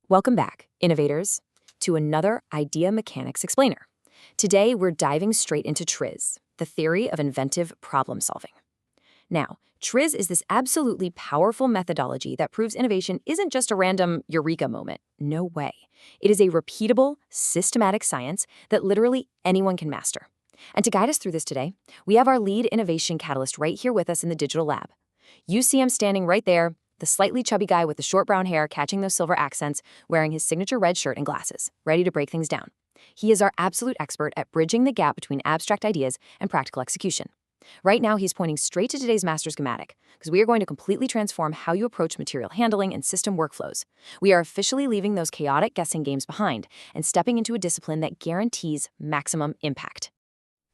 Welcome back, innovators, to another Idea Mechanics Explainer. Today, we're diving straight into TRIZ, the theory of inventive problem solving. Now, TRIZ is this absolutely powerful methodology that proves innovation isn't just a random eureka moment. No way. It is a repeatable, systematic science that literally anyone can master. And to guide us through this today, we have our lead innovation catalyst right here with us in the digital lab. You see him standing right there, the slightly chubby guy with the short brown hair catching those silver accents, wearing his signature red shirt and glasses, ready to break things down. He is our absolute expert at bridging the gap between abstract ideas and practical execution. Right now, he's pointing straight to today's master schematic, because we are going to completely transform how you approach material handling and system workflows. We are officially leaving those chaotic guessing games behind and stepping into a discipline that guarantees maximum impact.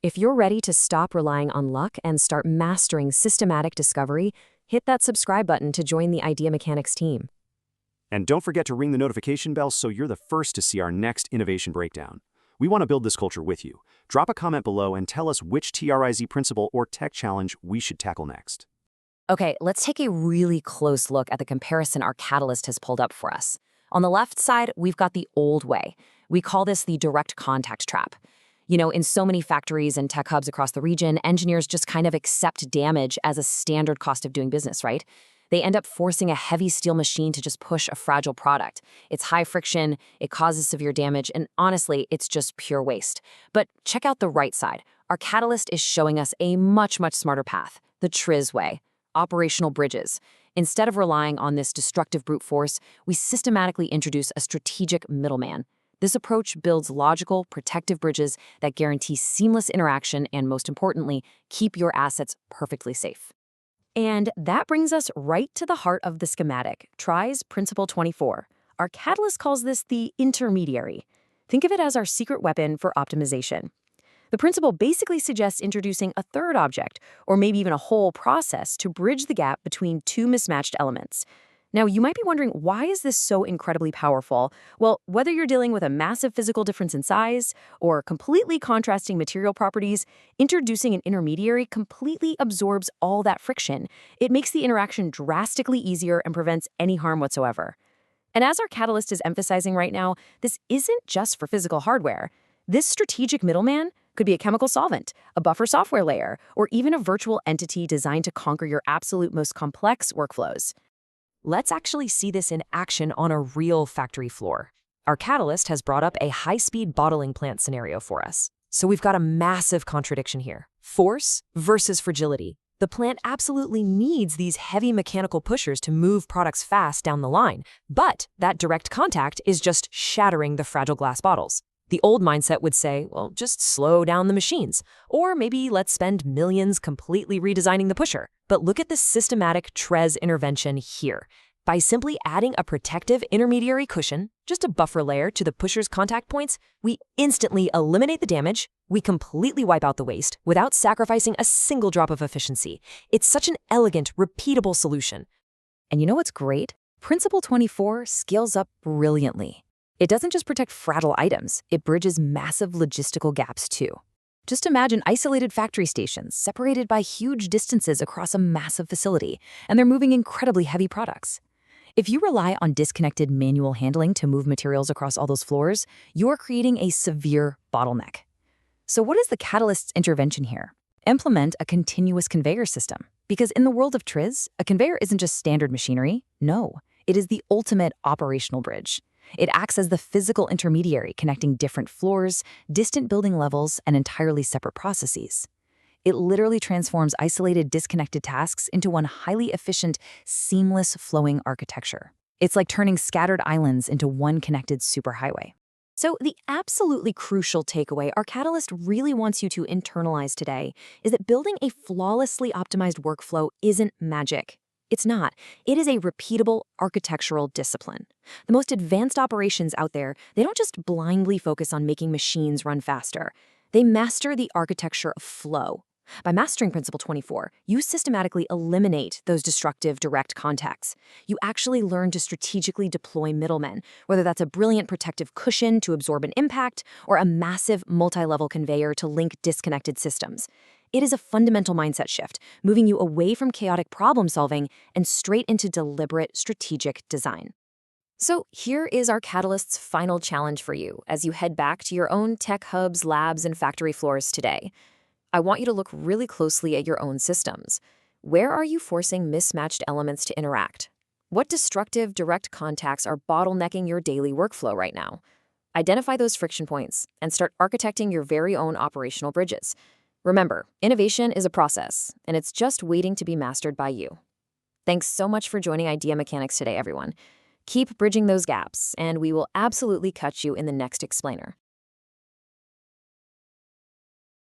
If you're ready to stop relying on luck and start mastering systematic discovery, hit that subscribe button to join the Idea Mechanics team. And don't forget to ring the notification bell so you're the first to see our next innovation breakdown. We want to build this culture with you. Drop a comment below and tell us which TRIZ principle or tech challenge we should tackle next. Okay, let's take a really close look at the comparison our catalyst has pulled up for us. On the left side, we've got the old way. We call this the direct contact trap. You know, in so many factories and tech hubs across the region, engineers just kind of accept damage as a standard cost of doing business, right? They end up forcing a heavy steel machine to just push a fragile product. It's high friction, it causes severe damage, and honestly, it's just pure waste. But check out the right side. Our catalyst is showing us a much smarter path, the TRIZ way, operational bridges. Instead of relying on this destructive brute force, we systematically introduce a strategic middleman. This approach builds logical, protective bridges that guarantee seamless interaction and, most importantly, keep your assets perfectly safe. And that brings us right to the heart of the schematic, TRIZ Principle 24. Our catalyst calls this the intermediary. Think of it as our secret weapon for optimization. The principle basically suggests introducing a third object, or maybe even a whole process, to bridge the gap between two mismatched elements. Now, you might be wondering, why is this so incredibly powerful? Well, whether you're dealing with a massive physical difference in size or completely contrasting material properties, introducing an intermediary completely absorbs all that friction. It makes the interaction drastically easier and prevents any harm whatsoever. And as our catalyst is emphasizing right now, this isn't just for physical hardware. This strategic middleman could be a chemical solvent, a buffer software layer, or even a virtual entity designed to conquer your absolute most complex workflows. Let's actually see this in action on a real factory floor. Our catalyst has brought up a high-speed bottling plant scenario for us. So we've got a massive contradiction here. Force versus fragility. The plant absolutely needs these heavy mechanical pushers to move products fast down the line, but that direct contact is just shattering the fragile glass bottles. The old mindset would say, well, just slow down the machines, or maybe let's spend millions completely redesigning the pusher. But look at the systematic TRIZ intervention here. By simply adding a protective intermediary cushion, just a buffer layer to the pusher's contact points, we instantly eliminate the damage, we completely wipe out the waste without sacrificing a single drop of efficiency. It's such an elegant, repeatable solution. And you know what's great? Principle 24 scales up brilliantly. It doesn't just protect fragile items, it bridges massive logistical gaps too. Just imagine isolated factory stations separated by huge distances across a massive facility, and they're moving incredibly heavy products. If you rely on disconnected manual handling to move materials across all those floors, you're creating a severe bottleneck. So what is the catalyst's intervention here? Implement a continuous conveyor system. Because in the world of TRIZ, a conveyor isn't just standard machinery. No, it is the ultimate operational bridge. It acts as the physical intermediary connecting different floors, distant building levels, and entirely separate processes. It literally transforms isolated, disconnected tasks into one highly efficient, seamless, flowing architecture. It's like turning scattered islands into one connected superhighway. So the absolutely crucial takeaway our catalyst really wants you to internalize today is that building a flawlessly optimized workflow isn't magic. It's not. It is a repeatable architectural discipline. The most advanced operations out there, they don't just blindly focus on making machines run faster. They master the architecture of flow. By mastering Principle 24, you systematically eliminate those destructive direct contacts. You actually learn to strategically deploy middlemen, whether that's a brilliant protective cushion to absorb an impact or a massive multi-level conveyor to link disconnected systems. It is a fundamental mindset shift, moving you away from chaotic problem solving and straight into deliberate strategic design. So here is our Catalyst's final challenge for you as you head back to your own tech hubs, labs, and factory floors today. I want you to look really closely at your own systems. Where are you forcing mismatched elements to interact? What destructive direct contacts are bottlenecking your daily workflow right now? Identify those friction points and start architecting your very own operational bridges. Remember, innovation is a process, and it's just waiting to be mastered by you. Thanks so much for joining Idea Mechanics today, everyone. Keep bridging those gaps, and we will absolutely catch you in the next explainer.